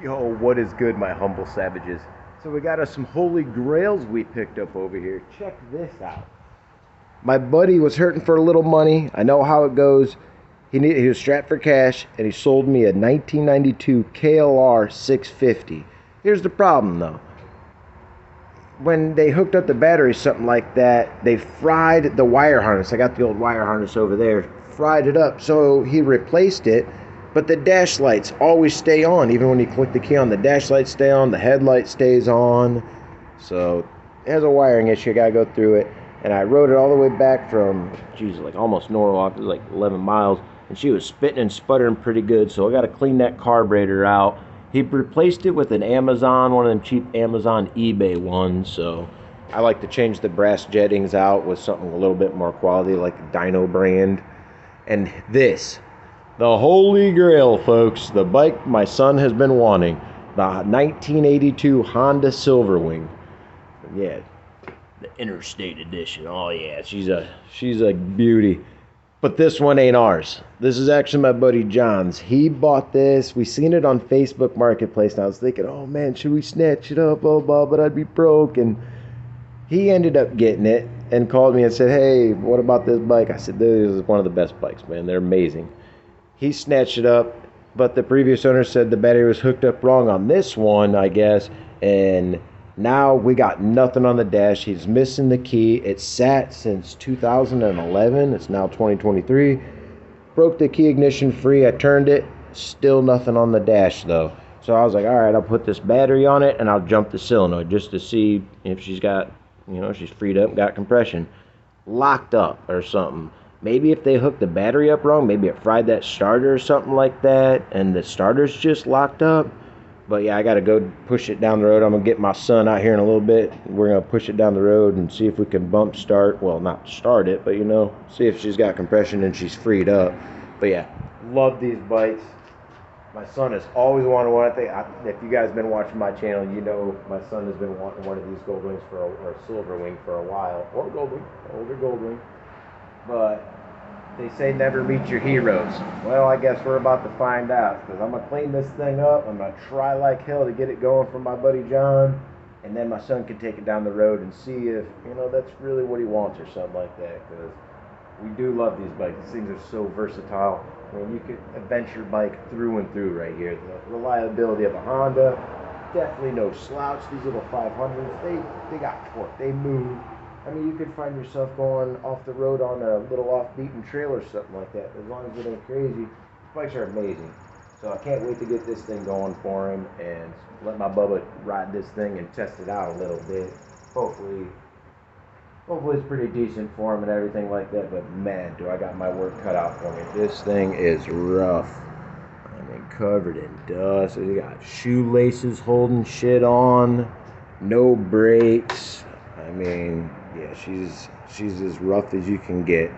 Yo, what is good, my humble savages? So we got us some holy grails we picked up over here. Check this out. My buddy was hurting for a little money. I know how it goes. He was strapped for cash, and he sold me a 1992 KLR650. Here's the problem, though. When they hooked up the battery, something like that, they fried the wire harness. I got the old wire harness over there. Fried it up, so he replaced it. But the dash lights always stay on. Even when you click the key on, the dash lights stay on, the headlight stays on. So it has a wiring issue. I gotta go through it. And I rode it all the way back from, geez, like almost Norwalk. It was like 11 miles. And she was spitting and sputtering pretty good. So I gotta clean that carburetor out. He replaced it with an Amazon, one of them cheap Amazon eBay ones. So I like to change the brass jettings out with something a little bit more quality, like the Dyno brand. And this. The Holy Grail, folks. The bike my son has been wanting. The 1982 Honda Silverwing. Yeah, the Interstate Edition. Oh yeah, she's a beauty. But this one ain't ours. This is actually my buddy John's. He bought this. We seen it on Facebook Marketplace, and I was thinking, oh man, should we snatch it up? Oh, but I'd be broke. And he ended up getting it and called me and said, hey, what about this bike? I said, this is one of the best bikes, man. They're amazing. He snatched it up, but the previous owner said the battery was hooked up wrong on this one, I guess, and now we got nothing on the dash. He's missing the key. It sat since 2011. It's now 2023. Broke the key ignition free. I turned it. Still nothing on the dash, though. So I was like, all right, I'll put this battery on it, and I'll jump the solenoid just to see if she's got, she's freed up, got compression. Locked up or something. Maybe if they hooked the battery up wrong, maybe it fried that starter or something like that, and the starter's just locked up. But yeah, I got to go push it down the road. I'm going to get my son out here in a little bit. We're going to push it down the road and see if we can bump start. Well, not start it, but see if she's got compression and she's freed up. But yeah, love these bikes. My son has always wanted one. If you guys have been watching my channel, you know my son has been wanting one of these Goldwings or Silverwing for a while. Or Goldwing, older Goldwing. But they say never meet your heroes. Well, I guess we're about to find out, because I'm going to clean this thing up. I'm going to try like hell to get it going for my buddy John, and then my son can take it down the road and see if, that's really what he wants or something like that, because we do love these bikes. These things are so versatile. I mean, you could adventure bike through and through right here. The reliability of a Honda, definitely no slouch. These little 500s, they got torque. They move. I mean, you could find yourself going off the road on a little off-beaten trail or something like that. As long as it ain't crazy, these bikes are amazing. So I can't wait to get this thing going for him and let my Bubba ride this thing and test it out a little bit. Hopefully it's pretty decent for him and everything like that. But man, do I got my work cut out for me. This thing is rough. I mean, covered in dust. You got shoelaces holding shit on. No brakes. I mean, yeah, she's as rough as you can get.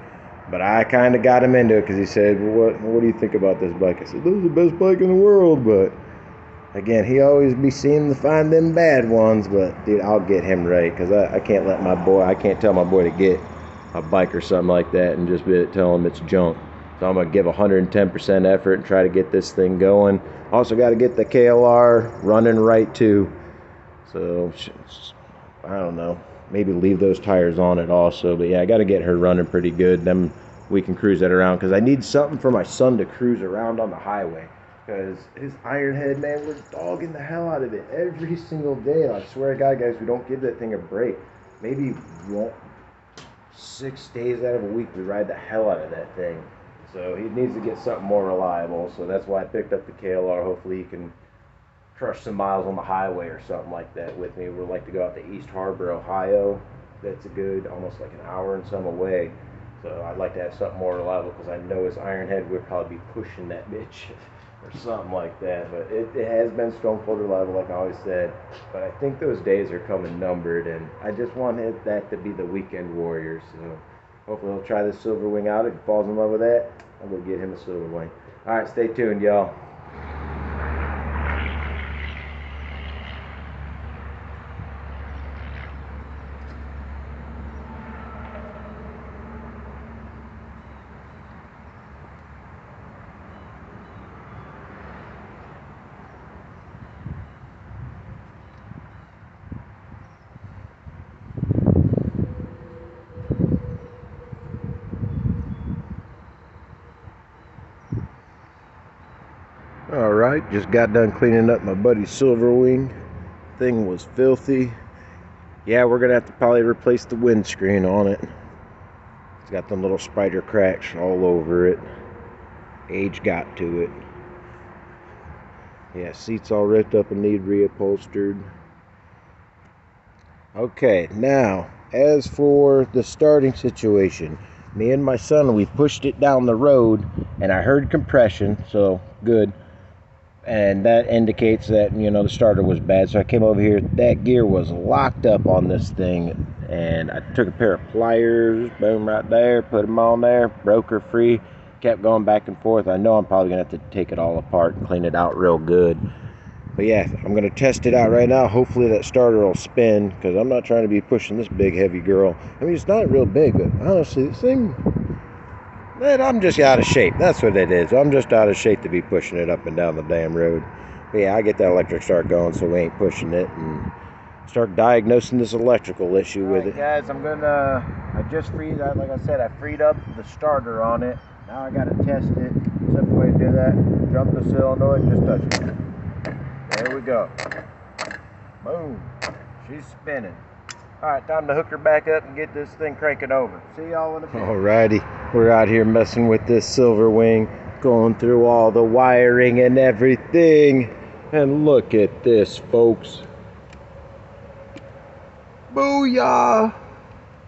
But I kind of got him into it because he said, well, what do you think about this bike? I said, this is the best bike in the world. But again, he always be seeming to find them bad ones. But dude, I'll get him right, because I can't I can't tell my boy to get a bike or something like that and just tell him it's junk. So I'm going to give 110% effort and try to get this thing going. Also got to get the KLR running right too. So I don't know. Maybe leave those tires on it also. But yeah, I got to get her running pretty good. Then we can cruise that around, because I need something for my son to cruise around on the highway. Because his iron head, man, we're dogging the hell out of it every single day. I swear to God, guys, we don't give that thing a break. Maybe 6 days out of a week we ride the hell out of that thing. So he needs to get something more reliable. So that's why I picked up the KLR. Hopefully he can crush some miles on the highway or something like that with me. We'd like to go out to East Harbor, Ohio. That's a good, almost like an hour and some away. So I'd like to have something more reliable, because I know his iron head would probably be pushing that bitch or something like that. But it has been stone cold reliable, like I always said. But I think those days are coming numbered, and I just want that to be the weekend warrior. So hopefully he'll try this Silverwing out. If he falls in love with that, I'm going to get him a Silverwing. All right, stay tuned, y'all. just got done cleaning up my buddy's Silverwing. Thing was filthy. Yeah, we're gonna have to probably replace the windscreen on it. It's got them little spider cracks all over it. Age got to it. Yeah, seats all ripped up and need reupholstered. Okay, now as for the starting situation, me and my son, we pushed it down the road and I heard compression, so good. And that indicates that, you know, the starter was bad. So I came over here, that gear was locked up on this thing, and I took a pair of pliers, boom, right there, put them on there, broke her free, kept going back and forth. I know I'm probably gonna have to take it all apart and clean it out real good. But yeah, I'm gonna test it out right now. Hopefully that starter will spin, because I'm not trying to be pushing this big heavy girl. I mean, it's not real big, but honestly, this thing, man, I'm just out of shape. That's what it is. I'm just out of shape to be pushing it up and down the damn road. But yeah, I get that electric start going, so we ain't pushing it, and start diagnosing this electrical issue with it. Guys, I just freed, like I said, I freed up the starter on it. Now I gotta test it. Simple way to do that, jump the solenoid, just touch it. There we go. Boom. She's spinning. Alright, time to hook her back up and get this thing cranking over. See y'all in a bit. Alrighty, we're out here messing with this Silverwing, going through all the wiring and everything. And look at this, folks. Booyah!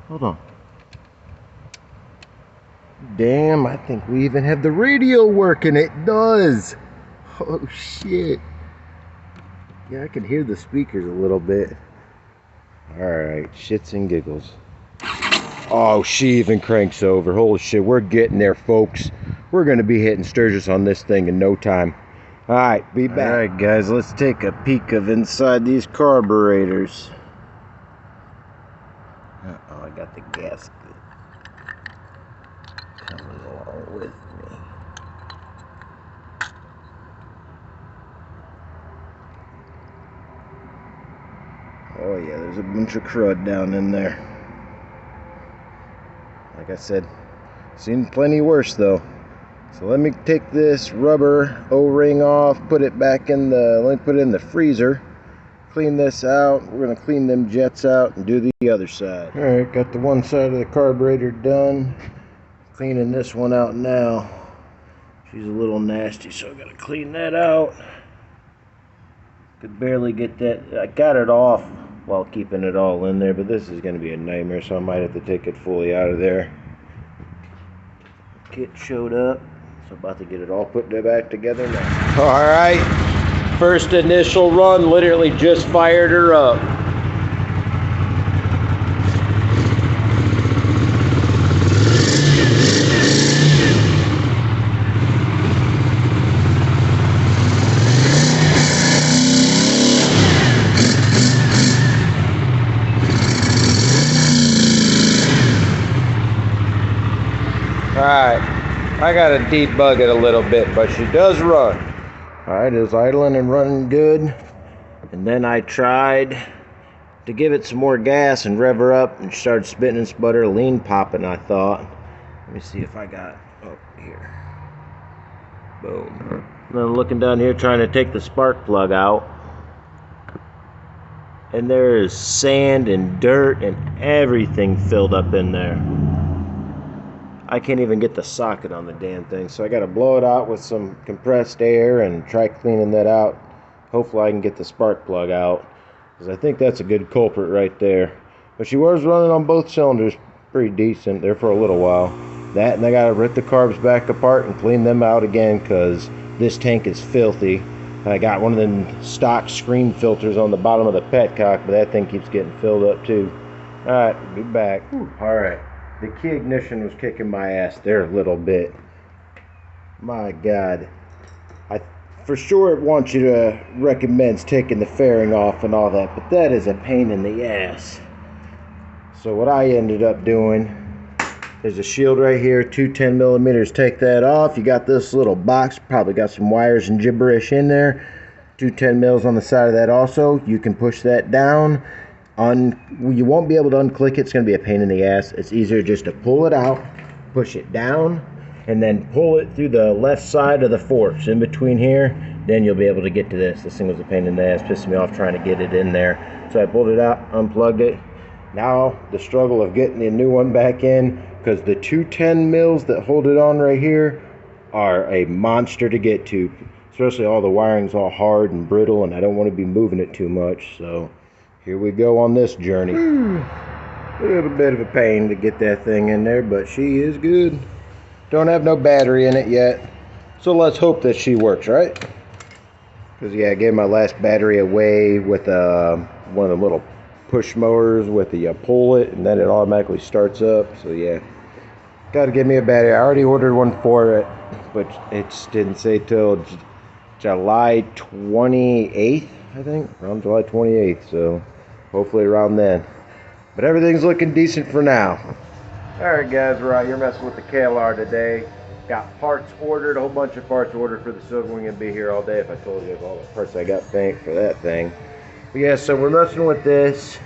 Hold on. Damn, I think we even have the radio working. It does. Oh shit. Yeah, I can hear the speakers a little bit. Alright, shits and giggles. Oh, she even cranks over. Holy shit, we're getting there, folks. We're going to be hitting Sturgis on this thing in no time. Alright, be back. Alright, guys, let's take a peek of inside these carburetors. Uh-oh, I got the gasket coming along with me. Oh yeah, there's a bunch of crud down in there. Like I said, seen plenty worse though. So let me take this rubber O-ring off, put it back in the, let me put it in the freezer. Clean this out. We're gonna clean them jets out and do the other side. Alright, got the one side of the carburetor done. Cleaning this one out now. She's a little nasty, so I gotta clean that out. Could barely get that. I got it off while keeping it all in there, but this is going to be a nightmare, so I might have to take it fully out of there. Kit showed up, so about to get it all put back together now. Alright, first initial run, literally just fired her up. Alright, I gotta debug it a little bit, but she does run. Alright, it's idling and running good. And then I tried to give it some more gas and rev her up, and started spitting and sputter, lean popping, I thought. Let me see if I got, oh, here. Boom. And then looking down here trying to take the spark plug out. And there is sand and dirt and everything filled up in there. I can't even get the socket on the damn thing, so I got to blow it out with some compressed air and try cleaning that out. Hopefully I can get the spark plug out, because I think that's a good culprit right there. But she was running on both cylinders pretty decent there for a little while. That, and I got to rip the carbs back apart and clean them out again, because this tank is filthy. I got one of them stock screen filters on the bottom of the petcock, but that thing keeps getting filled up too. Alright, be back. Alright. The key ignition was kicking my ass there a little bit. My God. I for sure want you to recommend taking the fairing off and all that, but that is a pain in the ass. So what I ended up doing, there's a shield right here, 210 millimeters. Take that off. You got this little box, probably got some wires and gibberish in there. 210 mils on the side of that also. You can push that down. You won't be able to unclick it. It's going to be a pain in the ass. It's easier just to pull it out, push it down, and then pull it through the left side of the forks in between here. Then you'll be able to get to this. This thing was a pain in the ass, pissing me off trying to get it in there. So I pulled it out, unplugged it. Now the struggle of getting the new one back in, because the 210 mils that hold it on right here are a monster to get to. Especially all the wiring's all hard and brittle, and I don't want to be moving it too much. So here we go on this journey. A little bit of a pain to get that thing in there, but she is good. Don't have no battery in it yet, so let's hope that she works, right? Because yeah, I gave my last battery away with one of the little push mowers with the pull it, and then it automatically starts up. So yeah, got to give me a battery. I already ordered one for it, but it didn't say till July 28th, I think, around July 28th. So hopefully around then. But everything's looking decent for now. Alright guys, we're out here messing with the KLR today. Got parts ordered, a whole bunch of parts ordered for the Silverwing, and be here all day if I told you all the parts I got for that thing. But yeah, so we're messing with this,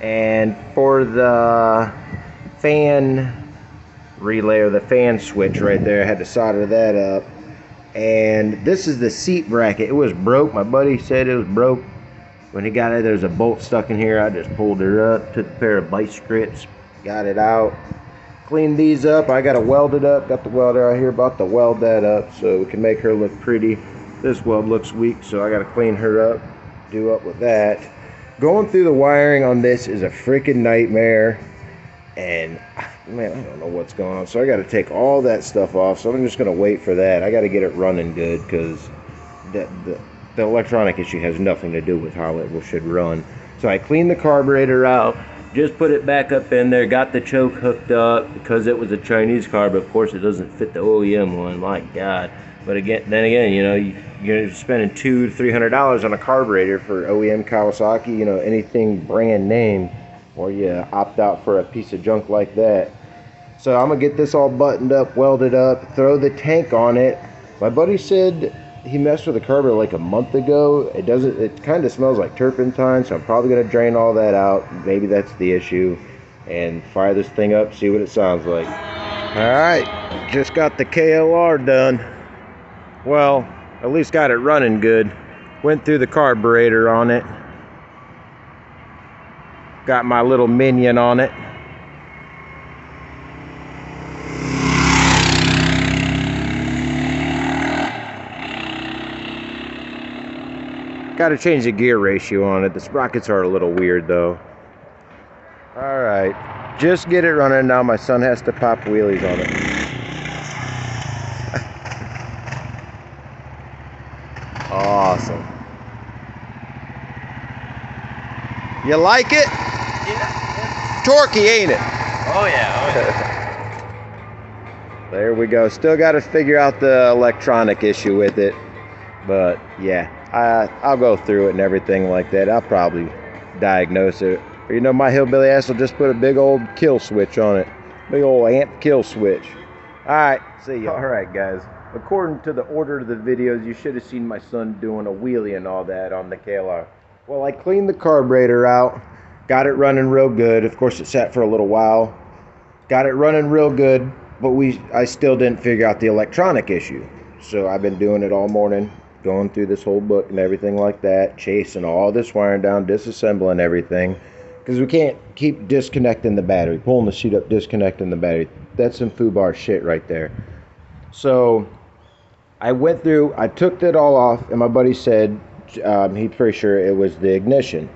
and for the fan relay, or the fan switch right there, I had to solder that up. And this is the seat bracket. It was broke. My buddy said it was broke. When he got it, there's a bolt stuck in here. I just pulled it up, took a pair of Bryce strips, got it out, cleaned these up. I got to weld it up, got the welder out here, about to weld that up so we can make her look pretty. This weld looks weak, so I got to clean her up, do up with that. Going through the wiring on this is a freaking nightmare, and man, I don't know what's going on, so I got to take all that stuff off. So I'm just going to wait for that. I got to get it running good, because the electronic issue has nothing to do with how it should run. So I cleaned the carburetor out, just put it back up in there, got the choke hooked up because it was a Chinese car, but of course it doesn't fit the OEM one, my God. But then again, you know, you're spending $200 to $300 on a carburetor for OEM Kawasaki, you know, anything brand name, or you opt out for a piece of junk like that. So I'm gonna get this all buttoned up, welded up, throw the tank on it. My buddy said he messed with the carburetor like a month ago. It kind of smells like turpentine, so I'm probably gonna drain all that out. Maybe that's the issue, and fire this thing up, see what it sounds like. All right, just got the KLR done. Well, at least got it running good. Went through the carburetor on it. Got my little minion on it. Got to change the gear ratio on it. The sprockets are a little weird though. Alright, just get it running now. My son has to pop wheelies on it. Awesome. You like it? Yeah. Torquey, ain't it? Oh yeah, oh yeah. There we go. Still got to figure out the electronic issue with it. But yeah, I'll go through it and everything like that. I'll probably diagnose it. Or, you know, my hillbilly ass will just put a big old kill switch on it. Big old amp kill switch. Alright, see ya. Alright guys, according to the order of the videos, you should have seen my son doing a wheelie and all that on the KLR. Well, I cleaned the carburetor out, got it running real good. Of course, it sat for a little while. Got it running real good, but I still didn't figure out the electronic issue. So I've been doing it all morning, going through this whole book and everything like that, chasing all this wiring down, disassembling everything, because we can't keep disconnecting the battery, pulling the sheet up, disconnecting the battery. That's some foobar shit right there. So I went through, I took it all off, and my buddy said he's pretty sure it was the ignition.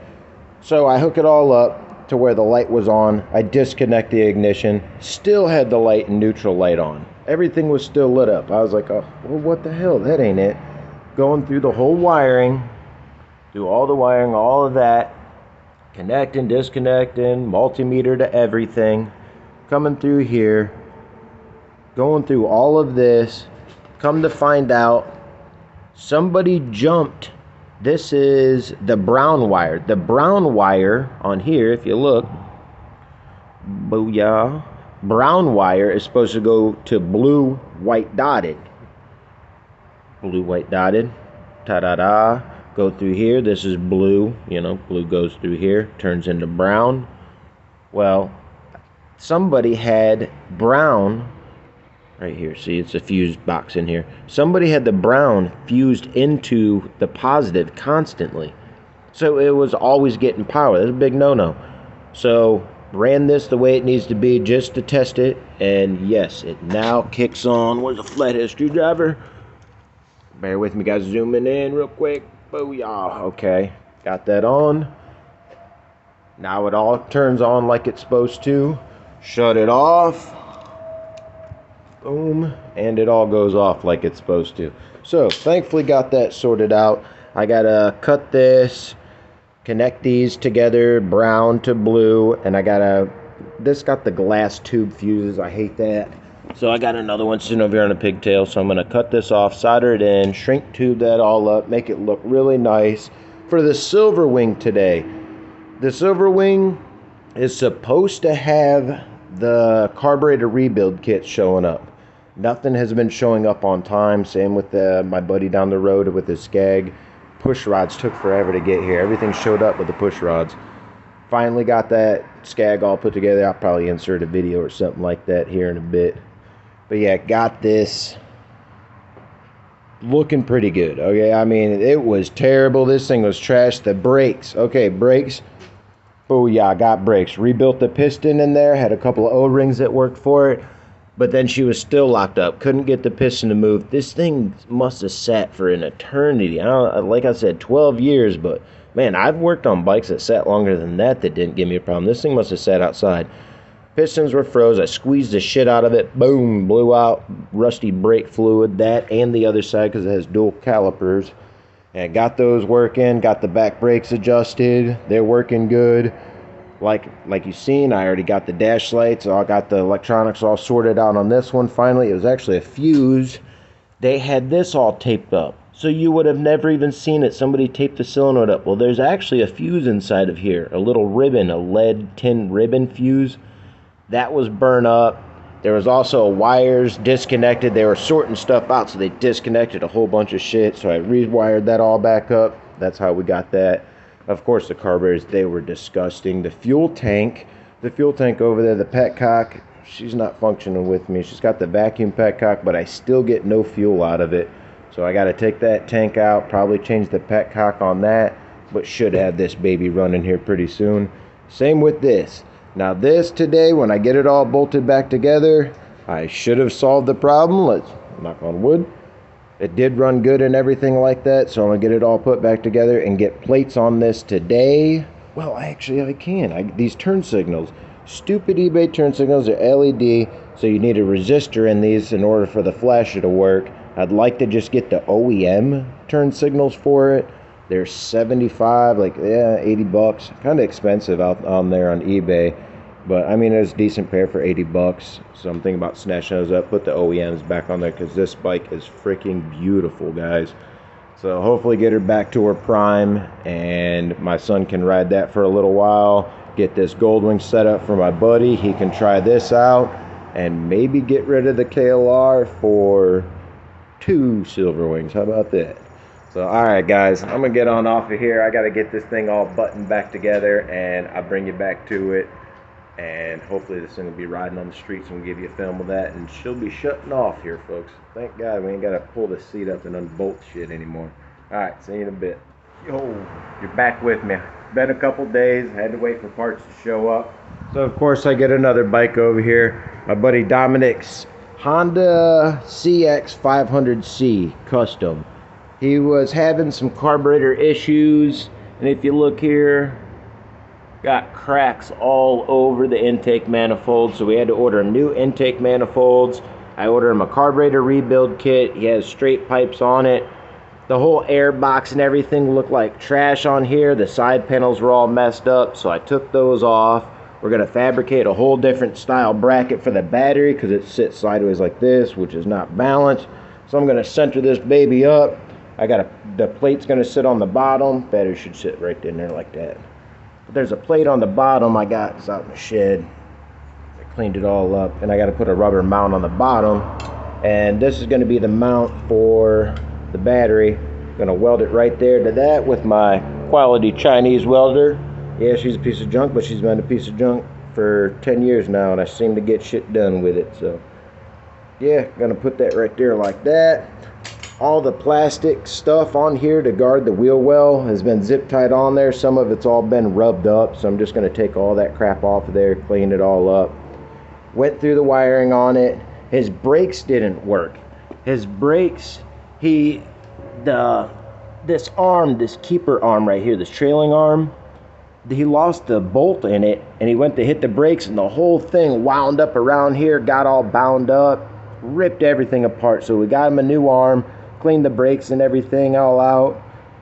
So I hook it all up to where the light was on. I disconnect the ignition, still had the light and neutral light on. Everything was still lit up. I was like, oh, well, what the hell? That ain't it. Going through the whole wiring, do all the wiring, all of that, connecting, disconnecting, multimeter to everything, coming through here, going through all of this. Come to find out, somebody jumped. This is the brown wire. The brown wire on here, if you look, booyah, brown wire is supposed to go to blue, white dotted. Blue, white dotted, ta-da-da, go through here. This is blue, you know, blue goes through here, turns into brown. Well, somebody had brown Right here, see, it's a fused box in here. Somebody had the brown fused into the positive constantly. So it was always getting power. That's a big no-no. So ran this the way it needs to be just to test it. And yes, it now kicks on. Where's the flathead screwdriver? Bear with me, guys. Zooming in real quick. Booyah. Okay, got that on. Now it all turns on like it's supposed to. Shut it off. Boom. And it all goes off like it's supposed to. So thankfully got that sorted out. I gotta cut this, connect these together, brown to blue, and I gotta, this got the glass tube fuses. I hate that. So I got another one sitting over here on a pigtail, so I'm gonna cut this off, solder it in, shrink tube that all up, make it look really nice for the Silverwing today. The Silverwing is supposed to have the carburetor rebuild kit showing up. Nothing has been showing up on time. Same with my buddy down the road with his Skag. Push rods took forever to get here. Everything showed up with the push rods. Finally got that Skag all put together. I'll probably insert a video or something like that here in a bit. But yeah, got this looking pretty good. Okay, I mean, it was terrible. This thing was trash. The brakes. Okay, brakes. Oh yeah, I got brakes. Rebuilt the piston in there. Had a couple of O-rings that worked for it. But then she was still locked up. Couldn't get the piston to move. This thing must have sat for an eternity. Like I said, 12 years. But, man, I've worked on bikes that sat longer than that didn't give me a problem. This thing must have sat outside. Pistons were froze. I squeezed the shit out of it. Boom, blew out rusty brake fluid. That and the other side because it has dual calipers. And got those working. Got the back brakes adjusted. They're working good. Like you've seen, I already got the dash lights. I got the electronics all sorted out on this one. Finally, it was actually a fuse. They had this all taped up. So you would have never even seen it. Somebody taped the solenoid up. Well, there's actually a fuse inside of here. A little ribbon, a lead tin ribbon fuse. That was burned up. There was also wires disconnected. They were sorting stuff out, so they disconnected a whole bunch of shit. So I rewired that all back up. That's how we got that. Of course, the carburetors, they were disgusting. The fuel tank over there, the petcock, she's not functioning with me. She's got the vacuum petcock, but I still get no fuel out of it. So I got to take that tank out, probably change the petcock on that, but should have this baby running here pretty soon. Same with this. Now this today, when I get it all bolted back together, I should have solved the problem. Let's knock on wood. It did run good and everything like that, so I'm going to get it all put back together and get plates on this today. Well, actually, I can. These turn signals, stupid eBay turn signals, are LED, so you need a resistor in these in order for the flasher to work. I'd like to just get the OEM turn signals for it. They're 75, like, yeah, 80 bucks. Kind of expensive out on there on eBay. But, I mean, it's a decent pair for 80 bucks. So I'm thinking about snatching those up, put the OEMs back on there, because this bike is freaking beautiful, guys. So hopefully get her back to her prime, and my son can ride that for a little while. Get this Goldwing set up for my buddy. He can try this out, and maybe get rid of the KLR for 2 Silverwings. How about that? So, alright guys, I'm going to get on off of here. I got to get this thing all buttoned back together, and I'll bring you back to it. And hopefully this thing will be riding on the streets, and we'll give you a film of that, and she'll be shutting off here, folks. Thank God we ain't got to pull the seat up and unbolt shit anymore. Alright, see you in a bit. Yo, you're back with me. Been a couple days, had to wait for parts to show up. So of course I get another bike over here. My buddy Dominic's Honda CX500C Custom. He was having some carburetor issues, and if you look here, got cracks all over the intake manifold, so we had to order new intake manifolds. I ordered him a carburetor rebuild kit. He has straight pipes on it. The whole air box and everything looked like trash on here. The side panels were all messed up, so I took those off. We're going to fabricate a whole different style bracket for the battery because it sits sideways like this, which is not balanced. So I'm going to center this baby up. The plate's going to sit on the bottom. Battery should sit right in there like that. But there's a plate on the bottom I got. It's out in the shed. I cleaned it all up, and I got to put a rubber mount on the bottom. And this is going to be the mount for the battery. I'm going to weld it right there to that with my quality Chinese welder. Yeah, she's a piece of junk, but she's been a piece of junk for 10 years now, and I seem to get shit done with it. So yeah, gonna put that right there like that. All the plastic stuff on here to guard the wheel well has been zip tied on there. Some of it's all been rubbed up, so I'm just gonna take all that crap off of there, clean it all up. Went through the wiring on it. His brakes didn't work. His brakes, this arm, this keeper arm right here, this trailing arm, he lost the bolt in it, and he went to hit the brakes, and the whole thing wound up around here, got all bound up, ripped everything apart. So we got him a new arm, cleaned the brakes and everything all out,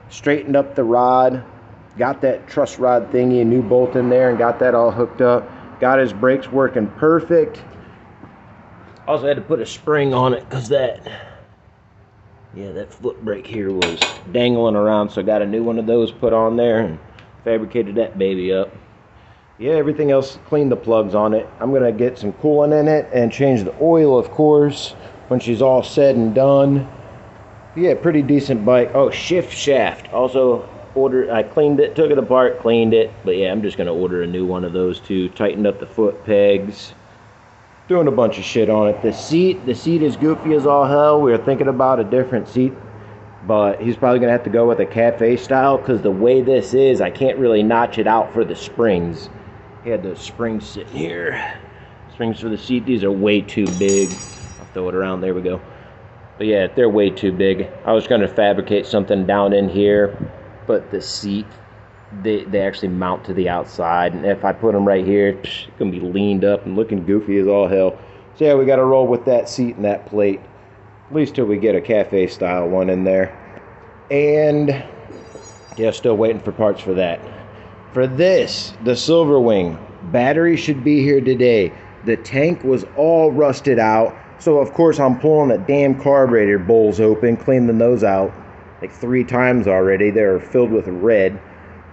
straightened up the rod, got that truss rod thingy, a new bolt in there, and got that all hooked up. Got his brakes working perfect. Also had to put a spring on it because that foot brake here was dangling around, so I got a new one of those put on there and fabricated that baby up. Yeah, everything else, cleaned the plugs on it. I'm gonna get some coolant in it and change the oil, of course, when she's all said and done. Yeah, pretty decent bike. Oh, shift shaft. Also ordered, I cleaned it, took it apart, cleaned it. But yeah, I'm just gonna order a new one of those too. Tightened up the foot pegs. Doing a bunch of shit on it. The seat is goofy as all hell. We were thinking about a different seat, but he's probably gonna have to go with a cafe style because the way this is, I can't really notch it out for the springs. He had those springs sitting here. Springs for the seat, these are way too big. I'll throw it around, there we go. But yeah, they're way too big. I was gonna fabricate something down in here, but the seat, they actually mount to the outside, and if I put them right here, it's gonna be leaned up and looking goofy as all hell. So yeah, we gotta roll with that seat and that plate, at least till we get a cafe style one in there. And yeah, still waiting for parts for that. For this, the Silverwing, battery should be here today. The tank was all rusted out, so of course I'm pulling the damn carburetor bowls open, cleaning those out like 3 times already. They're filled with red.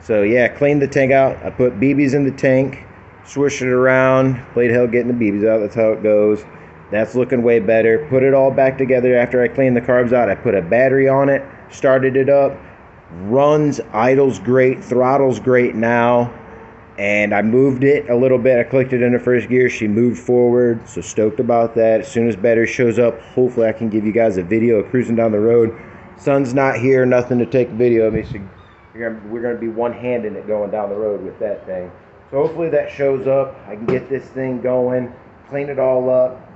So yeah, cleaned the tank out. I put BBs in the tank, swished it around, played hell getting the BBs out. That's how it goes. That's looking way better. Put it all back together after I cleaned the carbs out. I put a battery on it, started it up. Runs, idles great, throttles great now. And I moved it a little bit. I clicked it in the first gear. She moved forward, so stoked about that. As soon as battery shows up, hopefully I can give you guys a video of cruising down the road. Sun's not here, nothing to take a video of me, so we're gonna be one-handing it going down the road with that thing. So hopefully that shows up. I can get this thing going, clean it all up.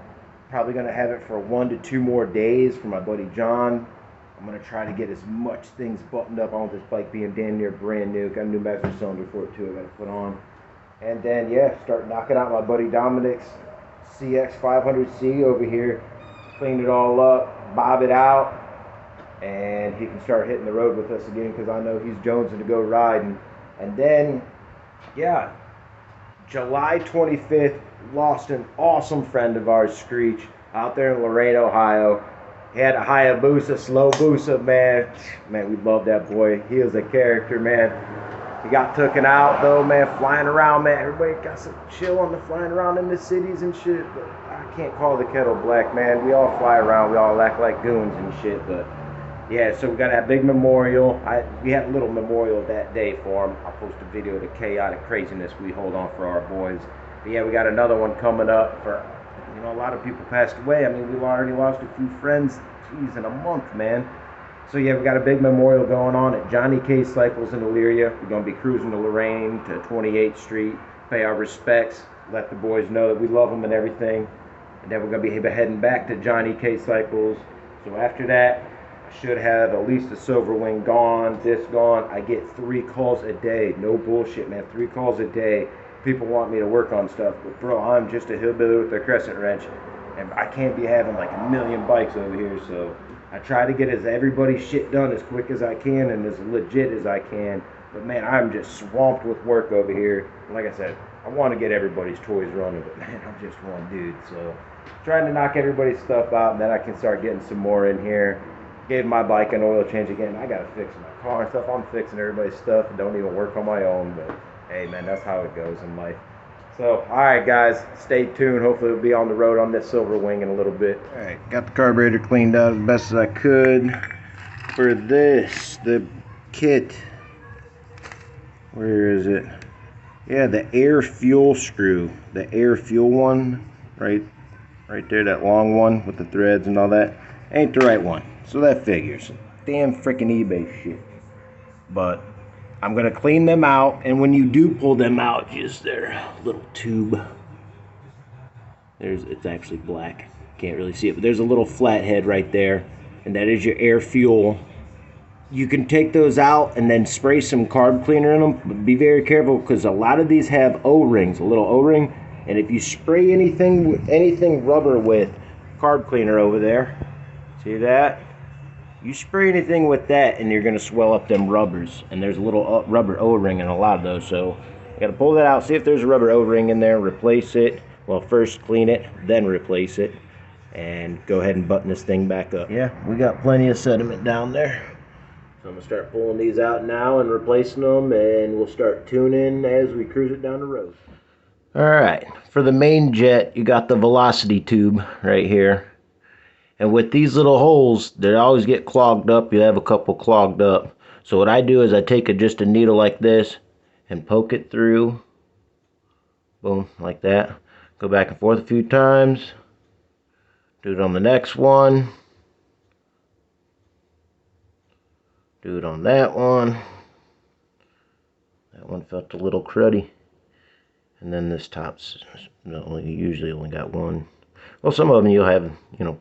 Probably gonna have it for 1 to 2 more days for my buddy John. I'm gonna try to get as much things buttoned up on this bike being damn near brand new. Got a new master cylinder for it too, I gotta put on. And then yeah, start knocking out my buddy Dominic's CX500C over here. Clean it all up, bob it out, and he can start hitting the road with us again because I know he's jonesing to go riding. And then, yeah, July 25th, lost an awesome friend of ours, Screech, out there in Lorain, Ohio. He had a Hayabusa, slow Busa, man. Man, we love that boy. He is a character, man. He got taken out, though, man, flying around, man. Everybody got some chill on the flying around in the cities and shit, but I can't call the kettle black, man. We all fly around. We all act like goons and shit, but yeah, so we got that big memorial. We had a little memorial that day for him. I'll post a video of the chaotic craziness we hold on for our boys. But yeah, we got another one coming up for, you know, a lot of people passed away. I mean, we've already lost a few friends, geez, in a month, man. So yeah, we got a big memorial going on at Johnny K Cycles in Elyria. We're going to be cruising to Lorain to 28th Street, pay our respects, let the boys know that we love them and everything. And then we're going to be heading back to Johnny K Cycles. So after that, I should have at least the Silverwing gone, this gone. I get 3 calls a day. No bullshit, man. 3 calls a day. People want me to work on stuff, but bro, I'm just a hillbilly with a crescent wrench, and I can't be having like a million bikes over here. So I try to get everybody's shit done as quick as I can and as legit as I can. But man, I'm just swamped with work over here. And like I said, I want to get everybody's toys running, but man, I'm just one dude. So trying to knock everybody's stuff out, and then I can start getting some more in here. Gave my bike an oil change again. I gotta fix my car and stuff. I'm fixing everybody's stuff and don't even work on my own, but hey man, that's how it goes in life. So, alright guys, stay tuned. Hopefully we'll be on the road on this Silverwing in a little bit. Alright, got the carburetor cleaned out as best as I could. For this, the kit, where is it? Yeah, the air fuel screw. The air fuel one, right Right there, that long one with the threads and all that, ain't the right one. So that figures. Damn freaking eBay shit. But I'm gonna clean them out, and when you do pull them out, use their little tube. It's actually black. Can't really see it, but there's a little flathead right there, and that is your air fuel. You can take those out and then spray some carb cleaner in them, but be very careful because a lot of these have O-rings, a little O-ring, and if you spray anything rubber with carb cleaner over there, see that? You spray anything with that and you're going to swell up them rubbers, and there's a little rubber O-ring in a lot of those, so you got to pull that out, see if there's a rubber O-ring in there, replace it. Well, first clean it, then replace it, and go ahead and button this thing back up. Yeah, we got plenty of sediment down there. So I'm going to start pulling these out now and replacing them, and we'll start tuning as we cruise it down the road. Alright, for the main jet, you got the velocity tube right here. And with these little holes, they always get clogged up. You have a couple clogged up. So what I do is I take just a needle like this and poke it through. Boom, like that. Go back and forth a few times. Do it on the next one. Do it on that one. That one felt a little cruddy. And then this top's usually only got one. Well, some of them you'll have,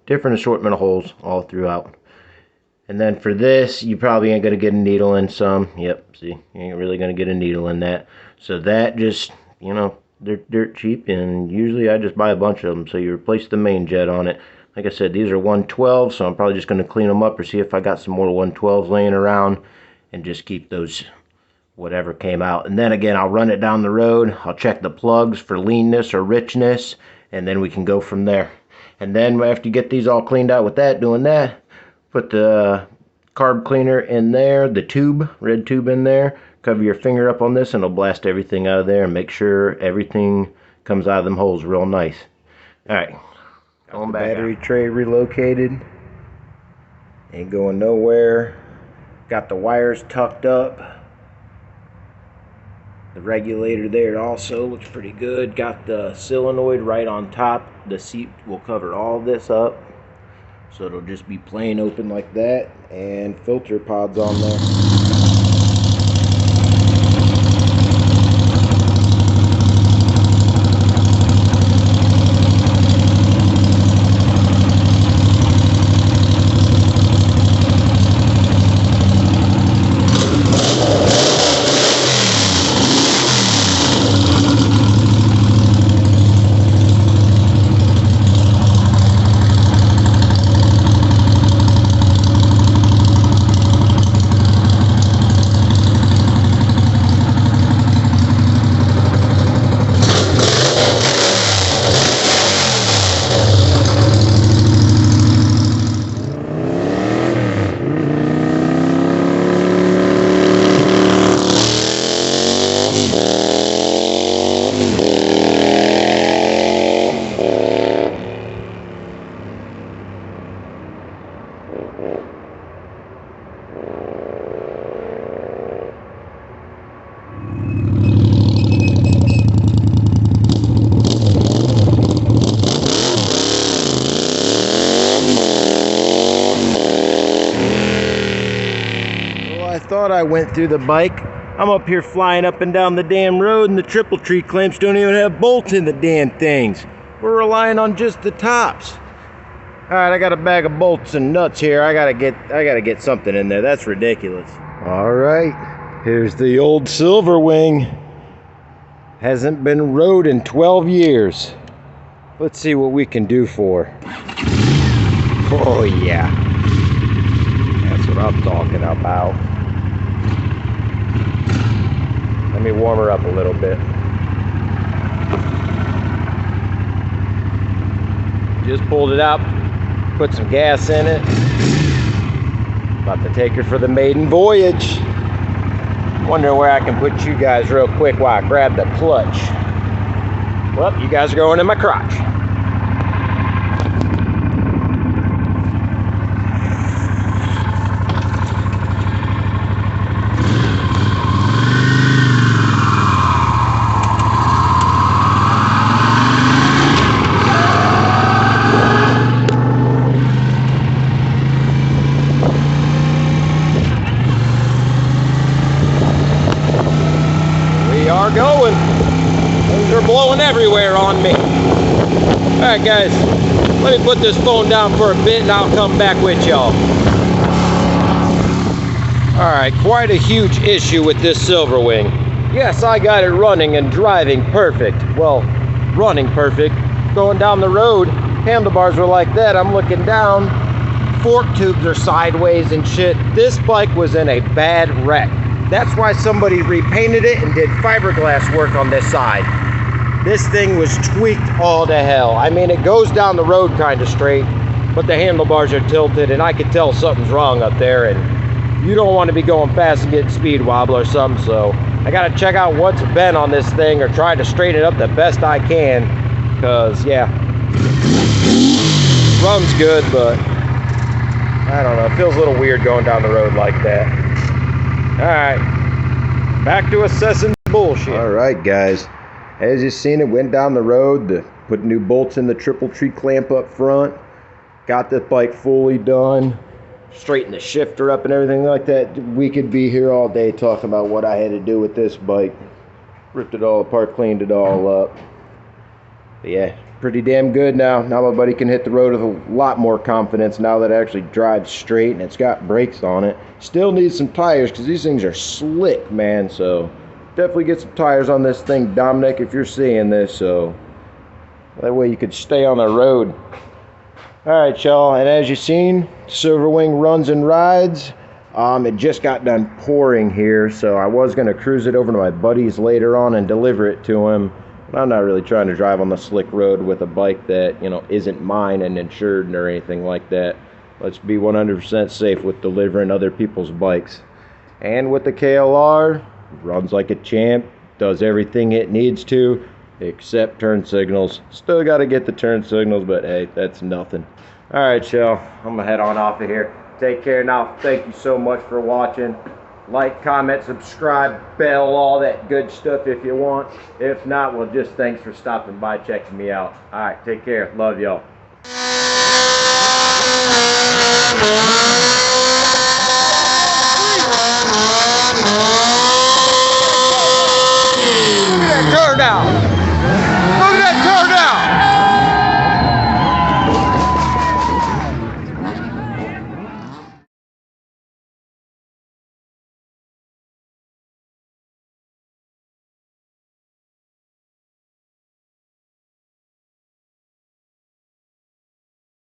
different assortment of holes all throughout. And then for this, you probably ain't going to get a needle in some. Yep, see, you ain't really going to get a needle in that. So that just, they're dirt cheap, and usually I just buy a bunch of them. So you replace the main jet on it. Like I said, these are 112, so I'm probably just going to clean them up or see if I got some more 112s laying around and just keep those whatever came out. And then again, I'll run it down the road. I'll check the plugs for leanness or richness, and then we can go from there. And then after you get these all cleaned out with that, doing that, put the carb cleaner in there, the tube, red tube in there, cover your finger up on this, and it'll blast everything out of there and make sure everything comes out of them holes real nice. Alright, going back. Battery tray relocated. Ain't going nowhere. Got the wires tucked up. The regulator there also looks pretty good. Got the solenoid right on top. The seat will cover all this up. So it'll just be plain open like that. And filter pods on there. Thought I went through the bike. I'm up here flying up and down the damn road, and the triple tree clamps don't even have bolts in the damn things. We're relying on just the tops. All right, I got a bag of bolts and nuts here. I gotta get something in there. That's ridiculous. All right, here's the old Silverwing. Hasn't been rode in 12 years. Let's see what we can do for her. Oh yeah, that's what I'm talking about. Let me warm her up a little bit. Just pulled it up, put some gas in it. About to take her for the maiden voyage. Wondering where I can put you guys real quick while I grab the clutch. Well, you guys are going in my crotch. going. Things are blowing everywhere on me. Alright guys, let me put this phone down for a bit and I'll come back with y'all. Alright, quite a huge issue with this Silverwing. Yes, I got it running and driving perfect. Well, running perfect. Going down the road, handlebars are like that. I'm looking down, fork tubes are sideways and shit. This bike was in a bad wreck. That's why somebody repainted it and did fiberglass work on this side. This thing was tweaked all to hell. I mean, it goes down the road kind of straight, but the handlebars are tilted and I could tell something's wrong up there, and you don't want to be going fast and getting speed wobble or something, so I got to check out what's been on this thing or try to straighten it up the best I can, because, yeah, runs good, but I don't know, it feels a little weird going down the road like that. Alright, back to assessing bullshit. Alright guys, as you seen, it went down the road, put new bolts in the triple tree clamp up front, got this bike fully done, straightened the shifter up and everything like that. We could be here all day talking about what I had to do with this bike. Ripped it all apart, cleaned it all up. But yeah, pretty damn good now. Now my buddy can hit the road with a lot more confidence now that it actually drives straight and it's got brakes on it. Still needs some tires because these things are slick, man. So definitely get some tires on this thing, Dominic, if you're seeing this. So that way you could stay on the road. Alright y'all, and as you've seen, Silverwing runs and rides. It just got done pouring here, so I was going to cruise it over to my buddy's later on and deliver it to him. But I'm not really trying to drive on the slick road with a bike that, you know, isn't mine and insured or anything like that. Let's be 100% safe with delivering other people's bikes. And with the KLR, runs like a champ, does everything it needs to, except turn signals. Still got to get the turn signals, but hey, that's nothing. Alright y'all, I'm gonna head on off of here. Take care now. Thank you so much for watching. Like, comment, subscribe, bell, all that good stuff if you want. If not, well, just thanks for stopping by, checking me out. Alright, take care. Love y'all.